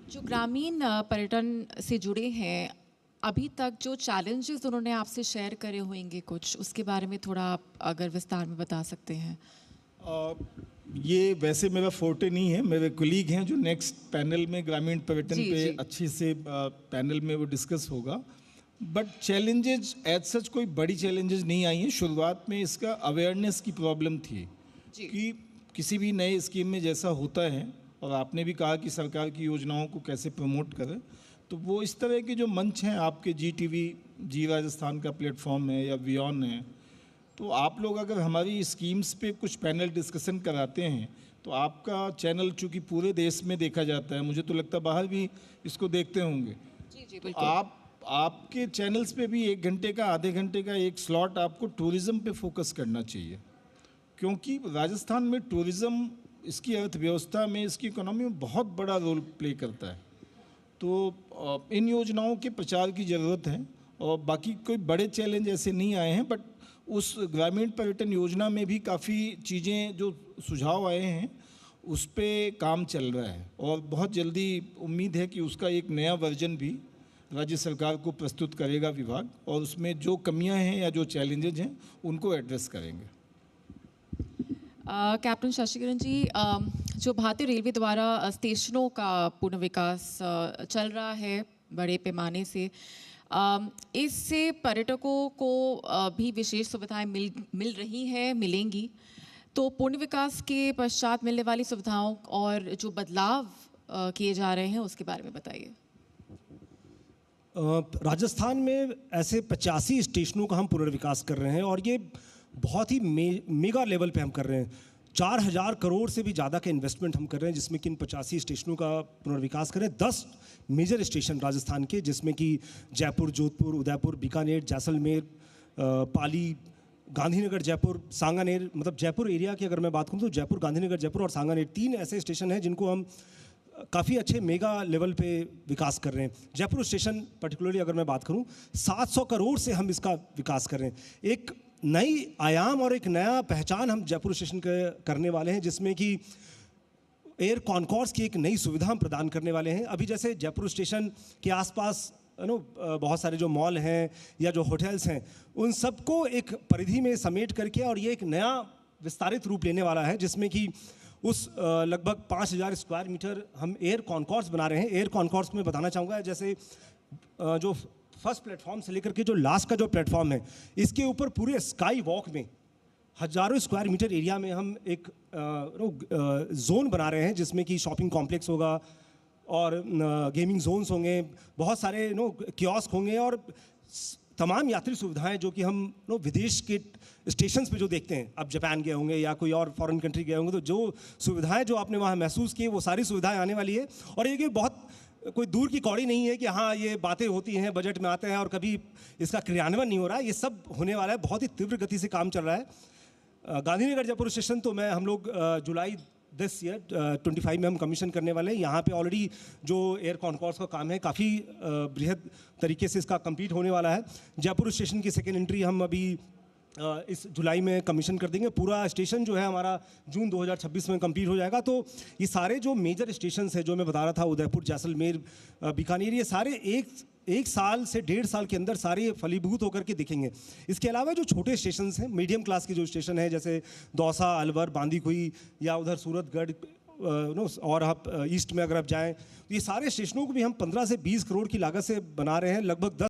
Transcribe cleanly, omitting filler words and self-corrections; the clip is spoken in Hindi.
जो ग्रामीण पर्यटन से जुड़े हैं, अभी तक जो चैलेंजेस उन्होंने आपसे शेयर करे होंगे कुछ, उसके बारे में थोड़ा आप अगर विस्तार में बता सकते हैं। अ, ये वैसे मेरा फोर्टे नहीं है, मेरे कुलीग हैं जो नेक्स्ट पैनल में ग्रामीण पर्यटन जी, पे जी। अच्छे से पैनल में वो डिस्कस होगा। बट चैलेंजेस एज सच कोई बड़ी चैलेंजेस नहीं आई हैं। शुरुआत में इसका अवेयरनेस की प्रॉब्लम थी जी। कि किसी भी नए स्कीम में जैसा होता है, और आपने भी कहा कि सरकार की योजनाओं को कैसे प्रमोट करें, तो वो इस तरह के जो मंच हैं, आपके जी टीवी, जी राजस्थान का प्लेटफॉर्म है या वियॉन है, तो आप लोग अगर हमारी स्कीम्स पे कुछ पैनल डिस्कशन कराते हैं, तो आपका चैनल चूँकि पूरे देश में देखा जाता है, मुझे तो लगता है बाहर भी इसको देखते होंगे, जी, जी, तो बिल्कुल। आपके चैनल्स पे भी 1 घंटे का, आधे घंटे का एक स्लॉट आपको टूरिज़्म पे फोकस करना चाहिए, क्योंकि राजस्थान में टूरिज़्म इसकी अर्थव्यवस्था में, इसकी इकोनॉमी में बहुत बड़ा रोल प्ले करता है। तो इन योजनाओं के प्रचार की ज़रूरत है, और बाकी कोई बड़े चैलेंज ऐसे नहीं आए हैं। बट उस ग्रामीण पर्यटन योजना में भी काफ़ी चीज़ें जो सुझाव आए हैं उस पे काम चल रहा है, और बहुत जल्दी उम्मीद है कि उसका एक नया वर्जन भी राज्य सरकार को प्रस्तुत करेगा विभाग, और उसमें जो कमियां हैं या जो चैलेंजेज हैं उनको एड्रेस करेंगे। कैप्टन शशिकिरण जी, जो भारतीय रेलवे द्वारा स्टेशनों का पुनर्विकास चल रहा है बड़े पैमाने से, इससे पर्यटकों को भी विशेष सुविधाएं मिल रही हैं, मिलेंगी। तो पुनर्विकास के पश्चात मिलने वाली सुविधाओं और जो बदलाव किए जा रहे हैं उसके बारे में बताइए। राजस्थान में ऐसे 85 स्टेशनों का हम पुनर्विकास कर रहे हैं, और ये बहुत ही मेगा लेवल पे हम कर रहे हैं। 4000 करोड़ से भी ज़्यादा का इन्वेस्टमेंट हम कर रहे हैं, जिसमें कि इन 85 स्टेशनों का पुनर्विकास करें। 10 मेजर स्टेशन राजस्थान के, जिसमें कि जयपुर, जोधपुर, उदयपुर, बीकानेर, जैसलमेर, पाली, गांधीनगर, जयपुर, सांगानेर। मतलब जयपुर एरिया की अगर मैं बात करूँ तो जयपुर, गांधीनगर, जयपुर और सांगानेर 3 ऐसे स्टेशन हैं जिनको हम काफ़ी अच्छे मेगा लेवल पे विकास कर रहे हैं। जयपुर स्टेशन पर्टिकुलरली अगर मैं बात करूं, 700 करोड़ से हम इसका विकास कर रहे हैं। एक नई आयाम और एक नया पहचान हम जयपुर स्टेशन के करने वाले हैं, जिसमें कि एयर कॉन्कॉर्स की एक नई सुविधा हम प्रदान करने वाले हैं। अभी जैसे जयपुर स्टेशन के आसपास बहुत सारे जो मॉल हैं या जो होटल्स हैं, उन सबको एक परिधि में समेट करके, और ये एक नया विस्तारित रूप लेने वाला है, जिसमें कि उस लगभग 5000 स्क्वायर मीटर हम एयर कॉन्कॉर्स बना रहे हैं। एयर कॉन्कॉर्स में बताना चाहूँगा, जैसे जो फर्स्ट प्लेटफॉर्म से लेकर के जो लास्ट का जो प्लेटफॉर्म है, इसके ऊपर पूरे स्काई वॉक में हजारों स्क्वायर मीटर एरिया में हम एक जोन बना रहे हैं, जिसमें कि शॉपिंग कॉम्प्लेक्स होगा और गेमिंग जोन्स होंगे, बहुत सारे कियोस्क होंगे, और तमाम यात्री सुविधाएं जो कि हम विदेश के स्टेशंस पे जो देखते हैं, आप जापान गए होंगे या कोई और फॉरेन कंट्री गए होंगे, तो जो सुविधाएं जो आपने वहाँ महसूस की, वो सारी सुविधाएं आने वाली है। और ये कि बहुत कोई दूर की कौड़ी नहीं है कि हाँ ये बातें होती हैं, बजट में आते हैं और कभी इसका क्रियान्वयन नहीं हो रहा है। ये सब होने वाला है, बहुत ही तीव्र गति से काम चल रहा है। गांधीनगर जयपुर स्टेशन तो हम लोग जुलाई दिस ईयर 25 में हम कमीशन करने वाले हैं। यहाँ पे ऑलरेडी जो एयर कॉन्कॉर्स का काम है, काफ़ी बृहद तरीके से इसका कंप्लीट होने वाला है। जयपुर स्टेशन की सेकेंड एंट्री हम अभी इस जुलाई में कमीशन कर देंगे। पूरा स्टेशन जो है हमारा जून 2026 में कंप्लीट हो जाएगा। तो ये सारे जो मेजर स्टेशंस हैं जो मैं बता रहा था, उदयपुर, जैसलमेर, बीकानेर, ये सारे एक साल से 1.5 साल के अंदर सारे फलीभूत होकर के दिखेंगे। इसके अलावा जो छोटे स्टेशंस हैं, मीडियम क्लास के जो स्टेशन है, जैसे दौसा, अलवर, बांदीकुई या उधर सूरतगढ़, और आप ईस्ट में अगर आप जाएँ, तो ये सारे स्टेशनों को भी हम 15 से 20 करोड़ की लागत से बना रहे हैं। लगभग 10